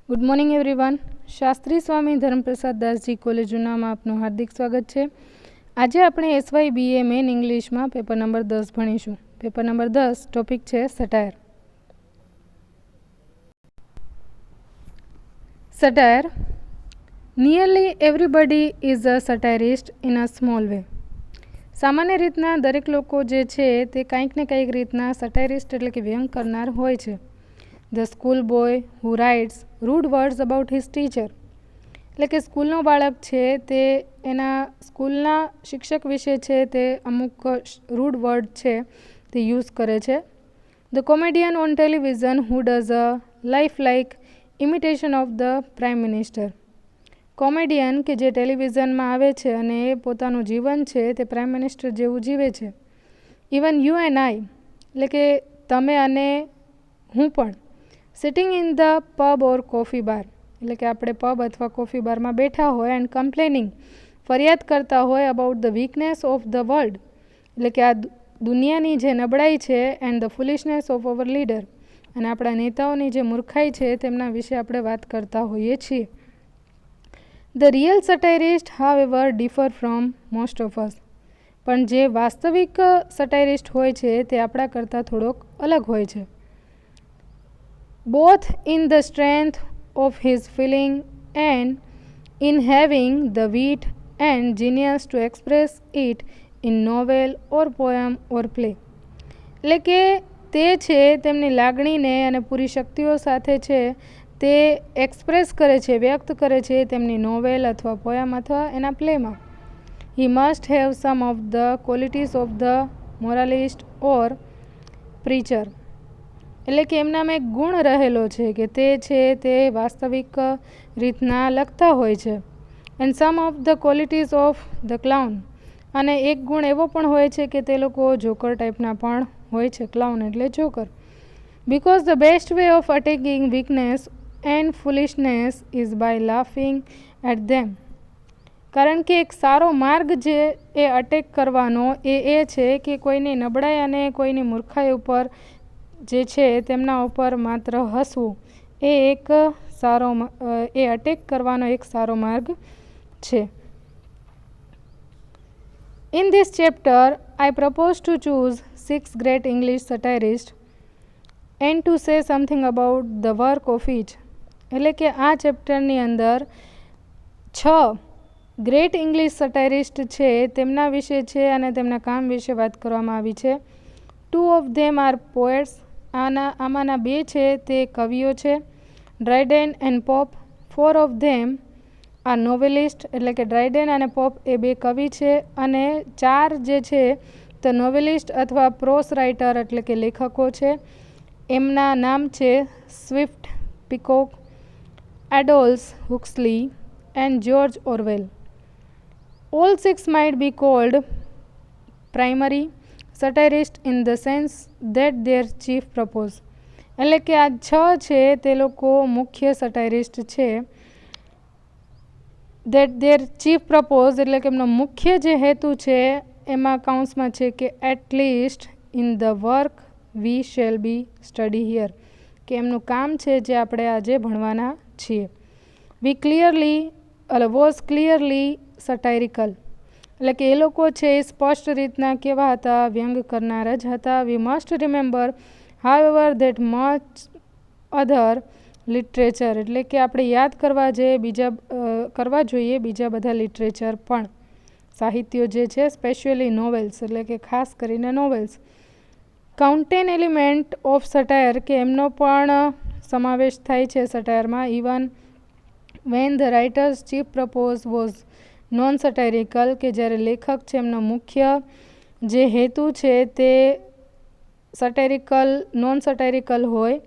Good morning everyone. Shastri Swami Dharmaprasad Dasji college જૂનામાં આપનું હાર્દિક સ્વાગત છે. આજે આપણે SYBA મેન ઇંગ્લિશમાં પેપર નંબર 10 ભણીશું. પેપર નંબર 10 ટોપિક છે satire. Satire. Nearly everybody is a satirist in a small way. સામાન્ય રીતના દરેક લોકો જે છે તે કંઈક ને કંઈક રીતના સટાયરિસ્ટ એટલે કે વ્યંગ કરનાર હોય છે. The school boy who writes rude words about his teacher. એટલે કે સ્કૂલનો બાળક છે તે એના સ્કૂલના શિક્ષક વિશે છે તે અમુક રૂડ વર્ડ છે તે યુઝ કરે છે. The comedian on television who does a life like imitation of the prime minister. Comedian કે જે ટેલિવિઝનમાં આવે છે અને એ પોતાનું જીવન છે તે પ્રાઇમ મિનિસ્ટર જેવું જીવે છે. ઇવન યુ એન્ડ આઈ એટલે કે તમે અને હું પણ sitting in the pub or coffee bar એટલે કે આપણે પબ અથવા કોફી બારમાં બેઠા હોય એન્ડ કમ્પ્લેનિંગ ફરિયાદ કરતા હોય about the weakness of the world એટલે કે આ દુનિયાની જે નબળાઈ છે and the foolishness of our leader અને આપણા નેતાઓની જે મૂર્ખાઈ છે તેમના વિશે આપણે વાત કરતા હોઈએ છીએ. The real satirist however differ from most of us. પણ જે વાસ્તવિક સટાયરિસ્ટ હોય છે તે આપણા કરતાં થોડોક અલગ હોય છે. Both in the strength of his feeling and in having the wit and genius to express it in novel or poem or play. એટલે કે તે છે તેમની લાગણીને અને પૂરી શક્તિઓ સાથે છે તે એક્સપ્રેસ કરે છે, વ્યક્ત કરે છે તેમની નોવેલ અથવા પોયમ અથવા એના પ્લેમાં. He must have some of the qualities of the moralist or preacher. એટલે કે એમનામાં એક ગુણ રહેલો છે કે તે છે તે વાસ્તવિક રીતના લખતા હોય છે. And sum of the qualities of the clown. અને એક ગુણ એવો પણ હોય છે કે તે લોકો જોકર ટાઈપના પણ હોય છે. ક્લાઉન એટલે joker. Because the best way of attacking weakness and foolishness is by laughing at them. કારણ કે એક સારો માર્ગ જે એ અટેક કરવાનો એ છે કે કોઈની નબળાઈ અને કોઈની મૂર્ખાઈ ઉપર જે છે તેમના ઉપર માત્ર હસવું એ એક સારો એ અટેક કરવાનો એક સારો માર્ગ છે. In this chapter I propose to choose 6 great English satirist and to say something about the work of each. એટલે કે આ ચેપ્ટરની અંદર 6 ગ્રેટ ઇંગ્લિશ સટાયરિસ્ટ છે તેમના વિશે છે અને તેમના કામ વિશે વાત કરવામાં આવી છે. 2 ઓફ ધેમ આર પોએટ્સ. આમાંના 2 છે તે કવિઓ છે, ડ્રાયડેન એન્ડ પોપ. 4 ઓફ ધેમ આ નોવેલિસ્ટ એટલે કે ડ્રાયડેન અને પોપ એ 2 કવિ છે અને 4 જે છે તે નોવેલિસ્ટ અથવા પ્રોસ રાઇટર એટલે કે લેખકો છે. એમના નામ છે Swift, Peacock, Adolf Huxley and George Orwell. All 6 might be called primary satirists in the sense that their chief purpose. એટલે કે આ 6 છે તે લોકો મુખ્ય સટાયરિસ્ટ છે. that their chief purpose એટલે કે એમનો મુખ્ય જે હેતુ છે એમાં કાઉન્સમાં છે કે at least in the work we shall be study here. કે એમનું કામ છે જે આપણે આજે ભણવાના છીએ. was clearly satirical. એટલે કે એ લોકો છે એ સ્પષ્ટ રીતના કેવા હતા, વ્યંગ કરનાર જ હતા. We must remember however that much other literature એટલે કે આપણે યાદ કરવા જોઈએ બીજા બધા લિટરેચર પણ, સાહિત્યો જે છે સ્પેશિયલી નોવેલ્સ એટલે કે ખાસ કરીને નોવેલ્સ. કાઉન્ટેન એલિમેન્ટ ઓફ સટાયર કે એમનો પણ સમાવેશ થાય છે સટાયરમાં. Even when the writer's chief propose was non satirical કે જ્યારે લેખક છે એમનો મુખ્ય જે હેતુ છે તે નોન સટાયરિકલ હોય.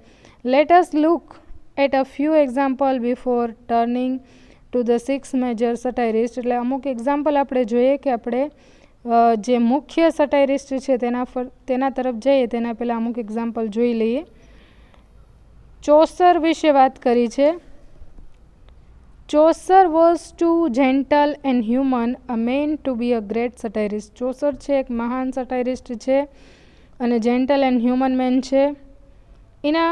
Let us look at a few example before turning to the 6 major satirist. એટલે અમુક એક્ઝામ્પલ આપણે જોઈએ કે આપણે જે મુખ્ય સટાયરિસ્ટ છે તેના તરફ જઈએ તેના પહેલાં અમુક એક્ઝામ્પલ જોઈ લઈએ. ચોસર વિશે વાત કરી છે. Chaucer was too gentle and human a man to be a great satirist. ચોસર છે એક મહાન સટાયરિસ્ટ છે અને જેન્ટલ એન્ડ હ્યુમન મેન છે. એના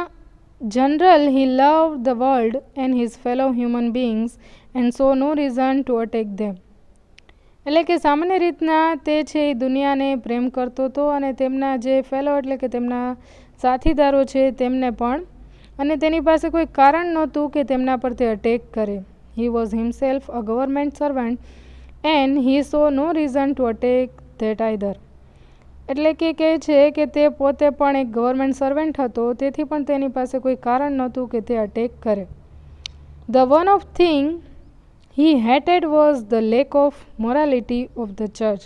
general, he loved the world and his fellow human beings and saw no reason to attack them. એટલે કે સામાન્ય રીતના તે છે એ દુનિયાને પ્રેમ કરતો હતો અને તેમના જે ફેલો એટલે કે તેમના સાથીદારો છે તેમને પણ, અને તેની પાસે કોઈ કારણ નહોતું કે તેમના પર તે અટેક કરે. He was himself a government servant and he saw no reason to attack that either. એટલે કે કહે છે કે તે પોતે પણ એક ગવર્મેન્ટ સર્વન્ટ હતો, તેથી પણ તેની પાસે કોઈ કારણ નહોતું કે તે અટેક કરે. The one of thing he hated was the lack of morality of the church.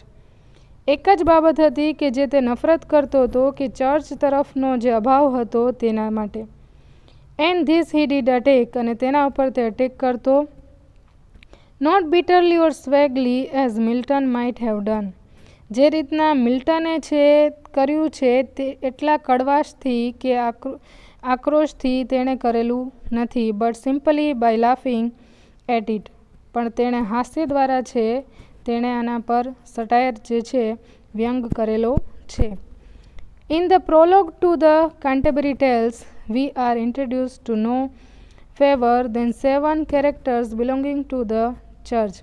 એક જ બાબત હતી કે જે તે નફરત કરતો હતો કે ચર્ચ તરફનો જે અભાવ હતો તેના માટે. And this he did attack, અને તેના ઉપર તે અટેક કરતો. Not bitterly or savagely as Milton might have done. જે રીતના મિલ્ટને છે કર્યું છે તે એટલા કડવાશથી કે આક્રોશથી તેણે કરેલું નથી, but simply by laughing at it. પણ તેણે હાસ્ય દ્વારા છે તેણે આના પર સટાયર જે છે વ્યંગ કરેલો છે. In the prologue to the Canterbury Tales we are introduce to no fewer than 7 characters belonging to the church.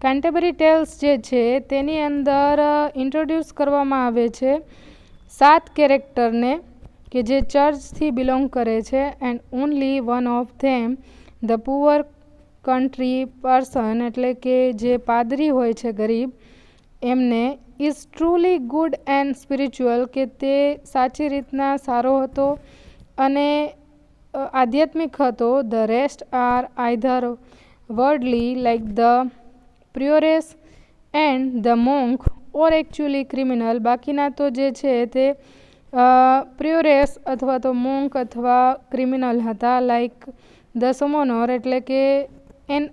Canterbury Tales જે છે તેની અંદર ઇન્ટ્રોડ્યુસ કરવામાં આવે છે 7 કેરેક્ટરને કે જે ચર્ચથી બિલોંગ કરે છે. And only one of them the poor country person, એટલે કે જે પાદરી હોય છે ગરીબ, એમને is truly good and spiritual, કે તે સાચી રીતના સારો હતો અને આધ્યાત્મિક હતો. The rest are either worldly like the prioress and the monk or actually criminal. બાકીના તો જે છે તે પ્રિયોરેસ અથવા તો મોન્ક અથવા ક્રિમિનલ હતા. લાઇક ધ સમોનર, એટલે કે an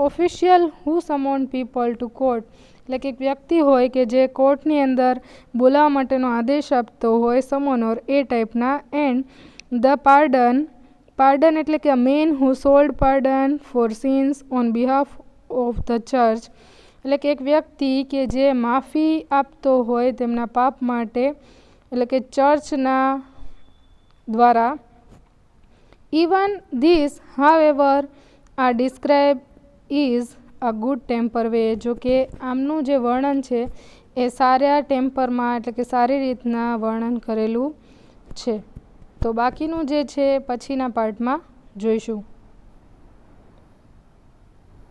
official who summon people to court, એટલે કે એક વ્યક્તિ હોય કે જે કોર્ટની અંદર બોલાવવા માટેનો આદેશ આપતો હોય, સમોનર એ ટાઈપના. એન્ડ ધ પાર્ડન એટલે કે man who sold pardon for sins on behalf of the church, એટલે કે એક વ્યક્તિ કે જે માફી આપતો હોય તેમના પાપ માટે, એટલે કે ચર્ચના દ્વારા. Even this however are describe is a good temper way. જો કે આમનું જે વર્ણન છે એ સારા ટેમ્પરમાં એટલે કે સારી રીતના વર્ણન કરેલું છે. તો બાકીનું જે છે પછીના પાર્ટમાં જોઈશું.